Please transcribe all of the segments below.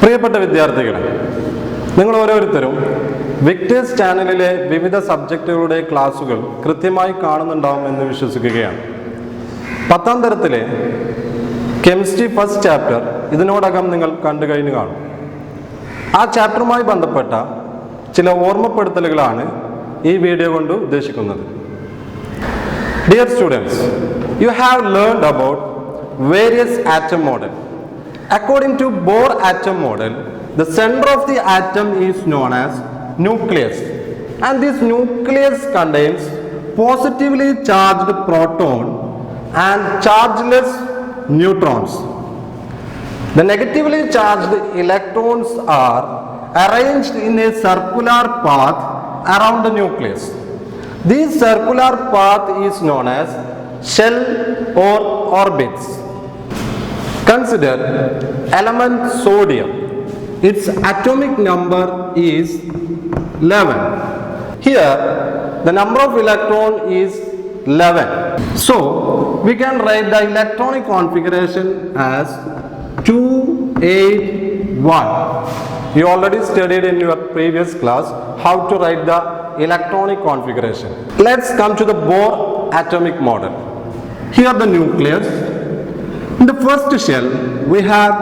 പ്രിയപ്പെട്ട വിദ്യാർത്ഥികളെ, നിങ്ങൾ ഓരോരുത്തരും വിക്ടേഴ്സ് ചാനലിലെ വിവിധ സബ്ജക്റ്റുകളുടെ ക്ലാസുകൾ കൃത്യമായി കാണുന്നുണ്ടാവും എന്ന് വിശ്വസിക്കുകയാണ്. 10ാം തരത്തിലെ കെമിസ്ട്രി ഫസ്റ്റ് ചാപ്റ്റർ ഇതിനോടകം നിങ്ങൾ കണ്ടു കഴിഞ്ഞു കാണും. ആ ചാപ്റ്ററുമായി ബന്ധപ്പെട്ട ചില ഓർമ്മപ്പെടുത്തലുകളാണ് ഈ വീഡിയോ കൊണ്ട് ഉദ്ദേശിക്കുന്നത്. Dear students, you have learned about various atom model. According to Bohr atom model, the center of the atom is known as nucleus, and this nucleus contains positively charged proton and chargeless neutrons. The negatively charged electrons are arranged in a circular path around the nucleus. This circular path is known as shell or orbits. Consider element sodium. Its atomic number is 11. Here the number of electron is 11. So we can write the electronic configuration as 281. You already studied in your previous class how to write the electronic configuration. Let's come to the Bohr atomic model. Here the nucleus. In the first shell we have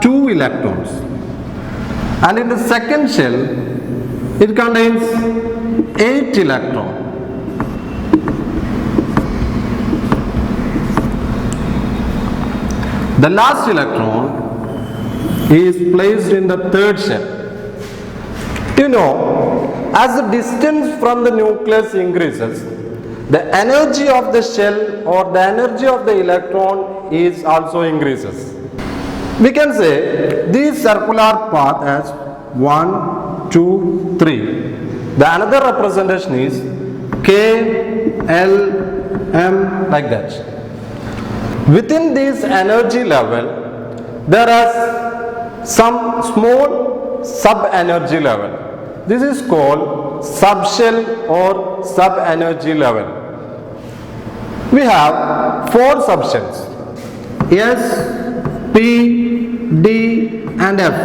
2 electrons, and in the second shell it contains 8 electrons. The last electron is placed in the third shell. You know, as the distance from the nucleus increases, the energy of the shell or the energy of the electron is also increases. We can say this circular path as 1, 2, 3. The another representation is K, L, M, like that. Within this energy level, there is some small sub-energy level. This is called subshell or sub-energy level. We have 4 subshells: S, P, D and F.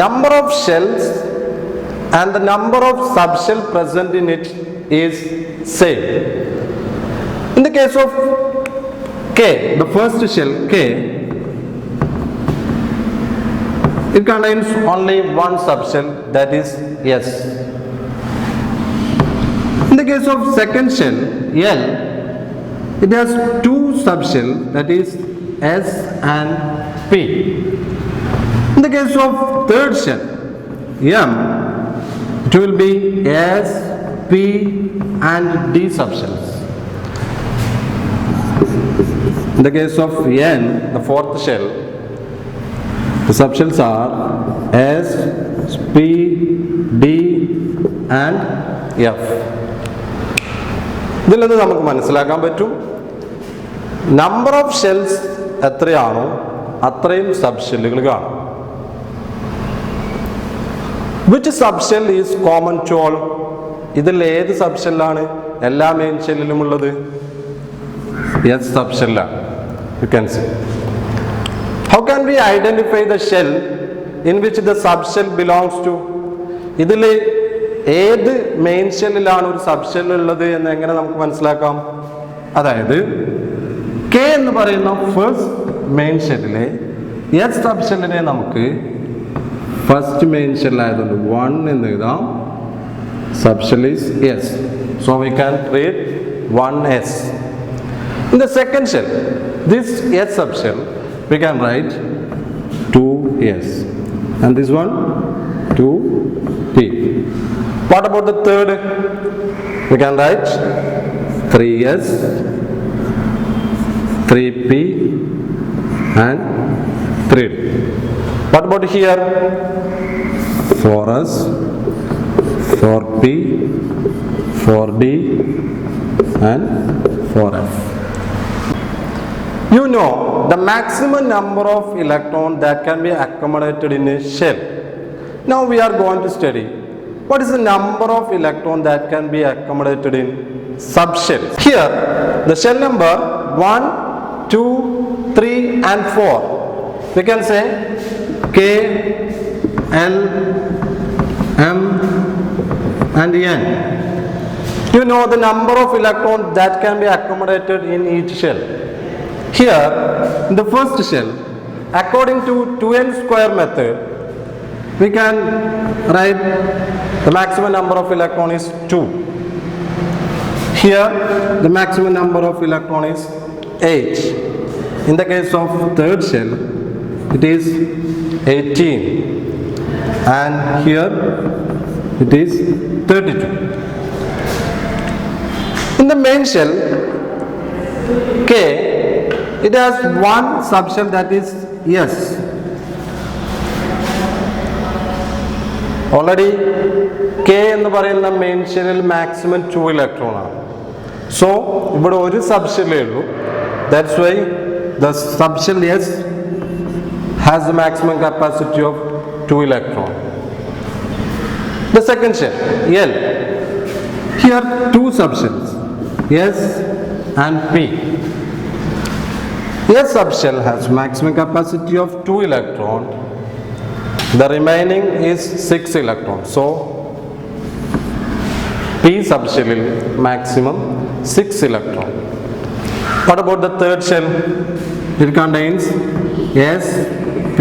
Number of shells and the number of subshell present in it is same. In the case of K, the first shell K, it contains only one subshell, that is S. In the case of second shell L, it has 2 subshells, that is S and P. In the case of third shell M, it will be S, P and D subshells. In the case of N, the fourth shell, the subshells are S, P, D and F. ഇതിൽ നിന്ന് നമുക്ക് മനസ്സിലാക്കാൻ പറ്റും, number of shells എത്രയാണോ അത്രയും സബ്ഷെല്ലുകൾ കാണും. Which subshell is common to all? ഇതിൽ ഏത് സബ്ഷെല്ലാണ് എല്ലാ മെയിൻ ഷെല്ലിലും ഉള്ളത്? എസ് സബ്ഷെല്ലാണ്. You can see. How can we identify the shell in which the subshell belongs to? ഇതിൽ ഏത് മെയിൻ ഷെല്ലിലാണ് ഒരു സബ്ഷെൽ ഉള്ളത് എന്ന് എങ്ങനെ നമുക്ക് മനസ്സിലാക്കാം? അതായത് കെ എന്ന് പറയുന്ന ഫസ്റ്റ് മെയിൻ ഷെല്ലിലെ എസ് സബ്ഷെല്ലിനെ നമുക്ക് ഫസ്റ്റ് മെയിൻ ഷെല്ലായതുകൊണ്ട് 1 എന്ന് എഴുതാം. Subshell is S, so we can read 1s. In the second shell, this S subshell, we can write 2s, and this one 2p. What about the third? We can write 3s, 3p and 3d. What about here? 4s, 4p, 4d and 4f. You know the maximum number of electrons that can be accommodated in a shell. Now we are going to study what is the number of electrons that can be accommodated in subshells. Here the shell number 1, 2, 3 and 4. We can say K, L, M and N. You know the number of electrons that can be accommodated in each shell. Here, in the first shell, according to 2n square method, we can write the maximum number of electron is 2. Here, the maximum number of electron is 8. In the case of third shell, it is 18. And here, it is 32. In the main shell, K, it has one subshell, that is S. Already K എന്ന് പറയുന്ന main ഷെല്ലിൽ maximum 2 electron ആണ്. So ഇവിടെ ഒരു സബ്ഷെല്ലേ ഉള്ളൂ. That's why the subshell S has the maximum capacity of 2 electron. The second shell, L, here two subshells, S and P. S subshell has maximum capacity of 2 electron. The remaining is 6 electrons. So P subshell maximum 6 electron. What about the third shell? It contains S, P,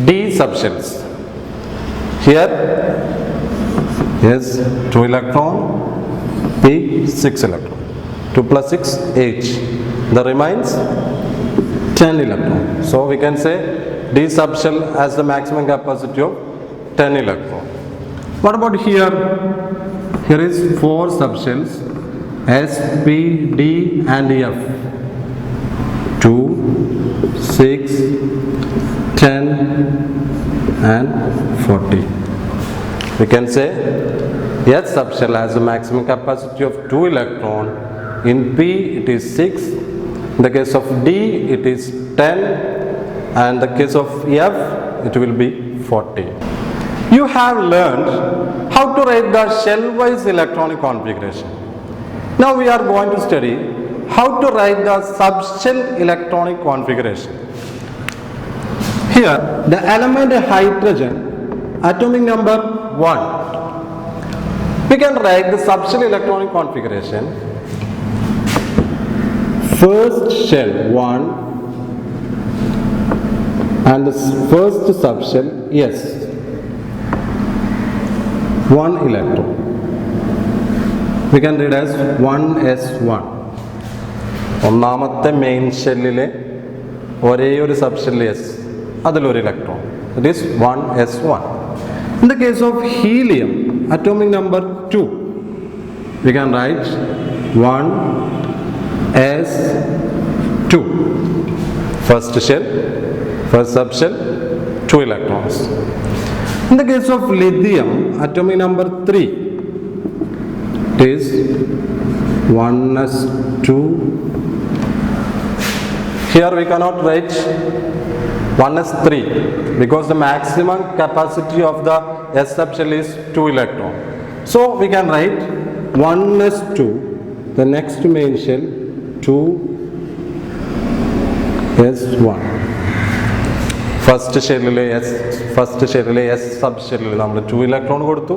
D subshells. Here S 2 electron, P 6 electron. 2 plus 6, 8. The remains 10 electron. So we can say D subshell has the maximum capacity of 10 electron. What about here? Here is 4 subshells, S, P, D and F. 2, 6, 10 and 40. We can say S subshell has a maximum capacity of 2 electron. In P it is 6. In the case of D it is 10. And in the case of F it will be 40. You have learned how to write the shell-wise electronic configuration. Now we are going to study how to write the subshell electronic configuration. Here the element hydrogen, atomic number 1. We can write the subshell electronic configuration. First shell 1 and the first subshell S. 1 electron. We can read as 1s1. ഒന്നാമത്തെ main ഷെല്ലിലെ ഒരേ ഒരു subshell S, അതിലൊരു electron. It is 1s1. In the case of helium, atomic number 2, we can write 1s2. First shell, first subshell, 2 electrons. In the case of lithium, atomic number 3, it is 1s2. Here we cannot write 1s3 because the maximum capacity of the S subshell is 2 electron. So we can write 1s2, the next main shell, 2s1. First ഷെല്ലിലെ S സബ്ഷെല്ലിൽ നമ്മൾ 2 electron കൊടുത്തു.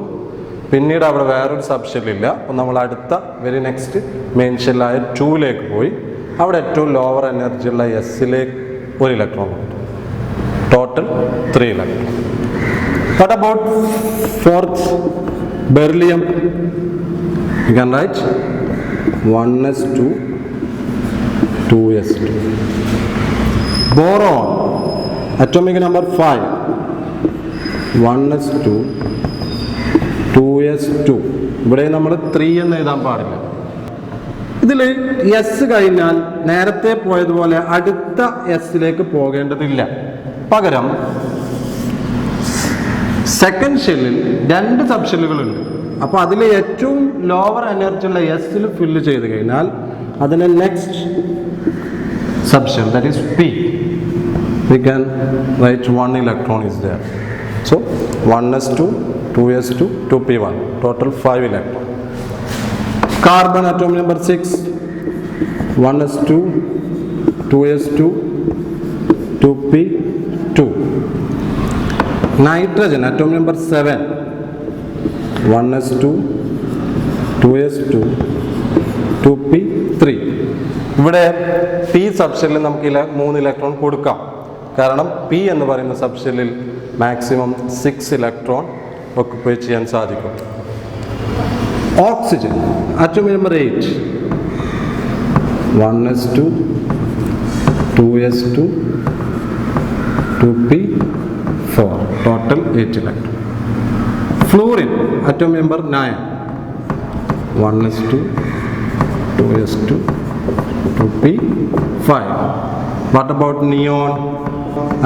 പിന്നീട് അവിടെ വേറൊരു സബ്ഷെല്ലില്ല. അപ്പോൾ നമ്മൾ അടുത്ത വെരി നെക്സ്റ്റ് മെയിൻ ഷെല്ലായ 2ലേക്ക് പോയി. അവിടെ ഏറ്റവും ലോവർ എനർജി ഉള്ള എസ്സിലേക്ക് 1 ഇലക്ട്രോൺ കൊടുത്തു. Total 3 electron. What about fourth beryllium? You can write 1s2, 2s2. Boron, atomic number 5, 1s2, 2s2. ഇവിടെ നമ്മൾ 3 എന്ന് എഴുതാൻ പാടില്ല. ഇതിൽ എസ് കഴിഞ്ഞാൽ നേരത്തെ പോയതുപോലെ അടുത്ത എസ്സിലേക്ക് പോകേണ്ടതില്ല. പകരം സെക്കൻഡ് ഷെല്ലിൽ 2 സബ്ഷെല്ലുകളുണ്ട്. അപ്പോൾ അതിൽ ഏറ്റവും ലോവർ എനർജി ഉള്ള എസ്സിൽ ഫില്ല് ചെയ്ത് കഴിഞ്ഞാൽ അതിന് next subshell, that is P. We can write 1 electron is there. So 1s2, 2s2, 2p1. Total 5 electron. Carbon atom number 6. 1s2, 2s2, 2p2. Nitrogen, atom number 7, 1s2, 2s2, 2p3. ഇവിടെ P സബ്ഷെല്ലിൽ നമുക്ക് 3 electron കൊടുക്കാം. കാരണം P എന്ന് പറയുന്ന സബ്ഷെല്ലിൽ maximum 6 electron ഒക്കുപൈ ചെയ്യാൻ സാധിക്കും. Oxygen, atom number 8, 1s2, 2s2, 2p4, total 8 electron. Fluorine, atom number 9, 1s2, 2s2, 2p5. What about neon?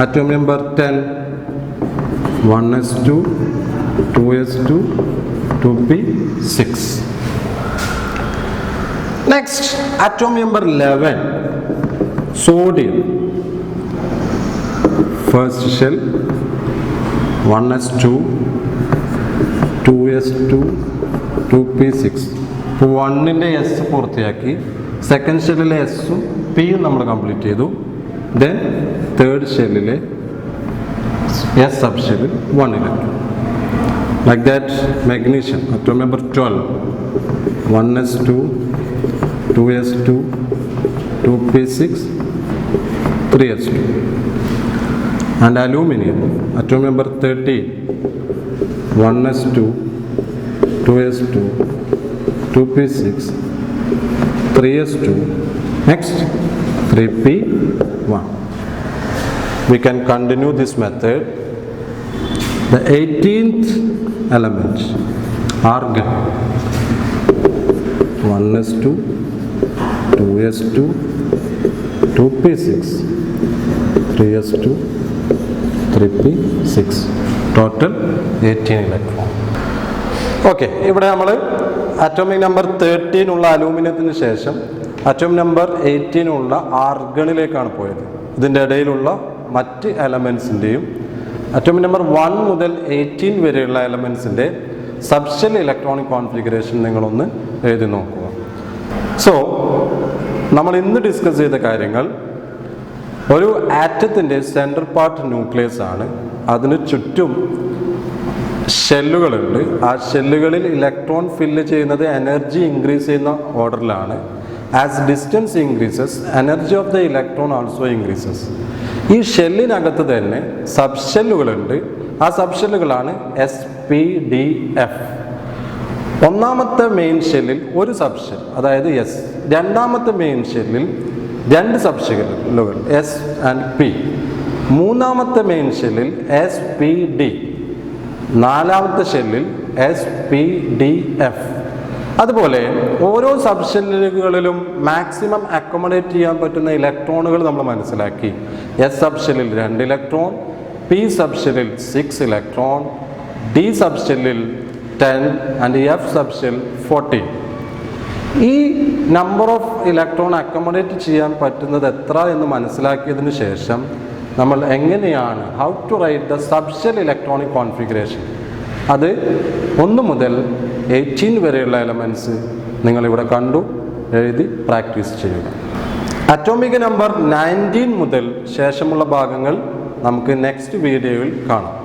Atom number 10, 1s2, 2s2, 2p6. Next, atom number 11, sodium. First shell, 1s2, 2s2, 2p6. ഇപ്പോൾ 1ൻ്റെ S പൂർത്തിയാക്കി. Second ഷെല്ലിലെ എസ്സും പിയും നമ്മൾ complete ചെയ്തു. Then third ഷെല്ലിലെ S sub ഷെല്ലിൽ 1 electron. Like that magnesium, atom number 12, 1s2, 2s2, 2p6, 3s2. And aluminum, atom number 13, 1s2, 2s2, 2p6, 3s2, next 3p1. We can continue this method. The 18th element, argon, 1s2, 2s2, 2p6, 3s2, 3p6, total 18 electron. Okay, ഇവിടെ നമ്മൾ atomic number 13 ഉള്ള അലൂമിനിയത്തിന് ശേഷം atom number 18 ഉള്ള ആർഗണിലേക്കാണ് പോയത്. ഇതിൻ്റെ ഇടയിലുള്ള മറ്റ് എലമെൻസിൻ്റെയും atomic number 1 മുതൽ 18 വരെയുള്ള എലമെൻസിൻ്റെ സബ്ഷെൽ ഇലക്ട്രോണിക് കോൺഫിഗറേഷൻ നിങ്ങളൊന്ന് എഴുതി നോക്കുക. സോ നമ്മൾ ഇന്ന് ഡിസ്കസ് ചെയ്ത കാര്യങ്ങൾ, ഒരു ആറ്റത്തിൻ്റെ സെൻട്രൽ പാർട്ട് ന്യൂക്ലിയസ് ആണ്. അതിന് ചുറ്റും ഷെല്ലുകളുണ്ട്. ആ ഷെല്ലുകളിൽ ഇലക്ട്രോൺ ഫില്ല് ചെയ്യുന്നത് എനർജി ഇൻക്രീസ് ചെയ്യുന്ന ഓർഡറിലാണ്. As distance increases, energy of the electron also increases. ഈ ഷെല്ലിനകത്ത് തന്നെ സബ് ഷെല്ലുകളുണ്ട്. ആ സബ് ഷെല്ലുകളാണ് SPDF. ഒന്നാമത്തെ മെയിൻ ഷെല്ലിൽ ഒരു സബ് ഷെൽ, അതായത് എസ്. രണ്ടാമത്തെ മെയിൻ ഷെല്ലിൽ 2 സബ് ഷെല്ലുകൾ, S and P. മൂന്നാമത്തെ മെയിൻ ഷെല്ലിൽ SPD. നാലാമത്തെ ഷെല്ലിൽ SPDF. അതുപോലെ ഓരോ സബ് ഷെല്ലുകളിലും മാക്സിമം അക്കോമഡേറ്റ് ചെയ്യാൻ പറ്റുന്ന ഇലക്ട്രോണുകൾ നമ്മൾ മനസ്സിലാക്കി. എസ് സബ് ഷെല്ലിൽ 2 ഇലക്ട്രോൺ, പി സബ് ഷെല്ലിൽ 6 ഇലക്ട്രോൺ, ഡി സബ് ഷെല്ലിൽ 10 ആൻഡ് എഫ് സബ് ഷെൽ 14. ഈ നമ്പർ ഓഫ് ഇലക്ട്രോൺ അക്കോമഡേറ്റ് ചെയ്യാൻ പറ്റുന്നത് എത്ര എന്ന് മനസ്സിലാക്കിയതിന് ശേഷം നമ്മൾ എങ്ങനെയാണ് how to write the subshell electronic configuration, അത് 1 മുതൽ 18 വരെയുള്ള എലമെൻറ്റ്സ് നിങ്ങളിവിടെ കണ്ടു, എഴുതി പ്രാക്ടീസ് ചെയ്യുക. അറ്റോമിക് നമ്പർ 19 മുതൽ ശേഷമുള്ള ഭാഗങ്ങൾ നമുക്ക് നെക്സ്റ്റ് വീഡിയോയിൽ കാണാം.